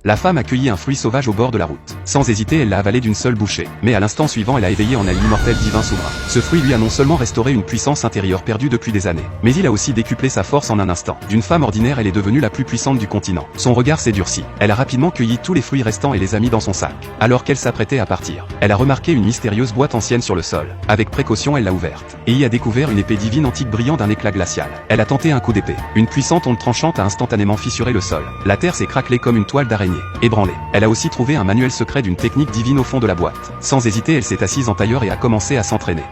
La femme a cueilli un fruit sauvage au bord de la route. Sans hésiter, elle l'a avalé d'une seule bouchée. Mais à l'instant suivant, elle a éveillé en elle l'immortel divin souverain. Ce fruit lui a non seulement restauré une puissance intérieure perdue depuis des années, mais il a aussi décuplé sa force en un instant. D'une femme ordinaire, elle est devenue la plus puissante du continent. Son regard s'est durci. Elle a rapidement cueilli tous les fruits restants et les a mis dans son sac. Alors qu'elle s'apprêtait à partir, elle a remarqué une mystérieuse boîte ancienne sur le sol. Avec précaution, elle l'a ouverte et y a découvert une épée divine antique brillant d'un éclat glacial. Elle a tenté un coup d'épée. Une puissante onde tranchante a instantanément fissuré le sol. La terre s'est craquelée comme une toile d'araignée, ébranlée. Elle a aussi trouvé un manuel secret d'une technique divine au fond de la boîte. Sans hésiter, elle s'est assise en tailleur et a commencé à s'entraîner.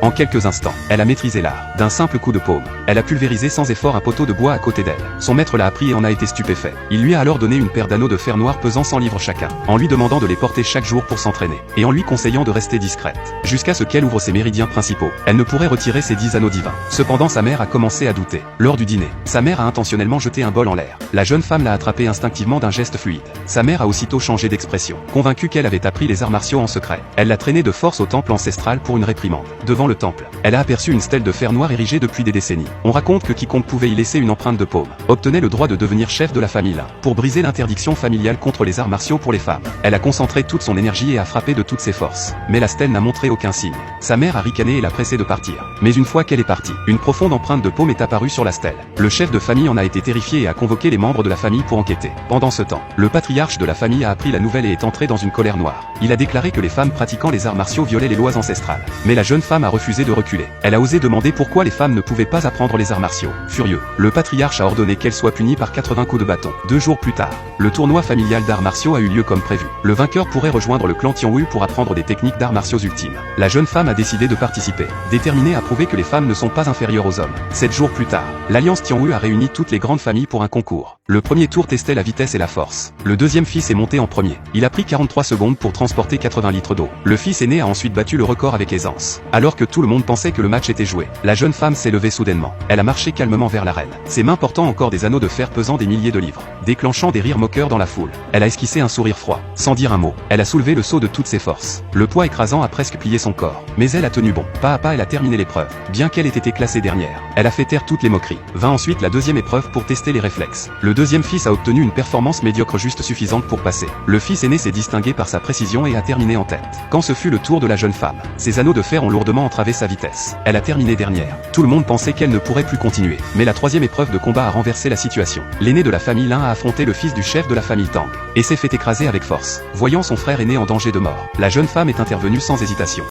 En quelques instants, elle a maîtrisé l'art. D'un simple coup de paume, elle a pulvérisé sans effort un poteau de bois à côté d'elle. Son maître l'a appris et en a été stupéfait. Il lui a alors donné une paire d'anneaux de fer noir pesant 100 livres chacun, en lui demandant de les porter chaque jour pour s'entraîner, et en lui conseillant de rester discrète, jusqu'à ce qu'elle ouvre ses méridiens principaux. Elle ne pourrait retirer ses 10 anneaux divins. Cependant, sa mère a commencé à douter. Lors du dîner, sa mère a intentionnellement jeté un bol en l'air. La jeune femme l'a attrapé instinctivement d'un geste fluide. Sa mère a aussitôt changé d'expression, convaincue qu'elle avait appris les arts martiaux en secret. Elle l'a traîné de force au temple ancestral pour une réprimande. Devant le temple, elle a aperçu une stèle de fer noir érigée depuis des décennies. On raconte que quiconque pouvait y laisser une empreinte de paume obtenait le droit de devenir chef de la famille Lin. Pour briser l'interdiction familiale contre les arts martiaux pour les femmes, elle a concentré toute son énergie et a frappé de toutes ses forces. Mais la stèle n'a montré aucun signe. Sa mère a ricané et l'a pressée de partir. Mais une fois qu'elle est partie, une profonde empreinte de paume est apparue sur la stèle. Le chef de famille en a été terrifié et a convoqué les membres de la famille pour enquêter. Pendant ce temps, le patriarche de la famille a appris la nouvelle et est entré dans une colère noire. Il a déclaré que les femmes pratiquant les arts martiaux violaient les lois ancestrales. Mais la jeune femme a refusé de reculer. Elle a osé demander pourquoi les femmes ne pouvaient pas apprendre les arts martiaux. Furieux, le patriarche a ordonné qu'elle soit punie par 80 coups de bâton. 2 jours plus tard, le tournoi familial d'arts martiaux a eu lieu comme prévu. Le vainqueur pourrait rejoindre le clan Tianwu pour apprendre des techniques d'arts martiaux ultimes. La jeune femme a décidé de participer, déterminée à prouver que les femmes ne sont pas inférieures aux hommes. 7 jours plus tard, l'alliance Tianwu a réuni toutes les grandes familles pour un concours. Le premier tour testait la vitesse et la force. Le deuxième fils est monté en premier. Il a pris 43 secondes pour transporter 80 litres d'eau. Le fils aîné a ensuite battu le record avec aisance. Alors que tout le monde pensait que le match était joué, la jeune femme s'est levée soudainement. Elle a marché calmement vers l'arène, ses mains portant encore des anneaux de fer pesant des milliers de livres, déclenchant des rires moqueurs dans la foule. Elle a esquissé un sourire froid, sans dire un mot. Elle a soulevé le seau de toutes ses forces. Le poids écrasant a presque plié son corps, mais elle a tenu bon. Pas à pas, elle a terminé l'épreuve, bien qu'elle ait été classée dernière. Elle a fait taire toutes les moqueries. Vint ensuite la deuxième épreuve pour tester les réflexes. Le deuxième fils a obtenu une performance médiocre juste suffisante pour passer. Le fils aîné s'est distingué par sa précision et a terminé en tête. Quand ce fut le tour de la jeune femme, ses anneaux de fer ont lourdement entravé sa vitesse. Elle a terminé dernière. Tout le monde pensait qu'elle ne pourrait plus continuer. Mais la troisième épreuve de combat a renversé la situation. L'aîné de la famille Lin a affronté le fils du chef de la famille Tang, et s'est fait écraser avec force. Voyant son frère aîné en danger de mort, la jeune femme est intervenue sans hésitation.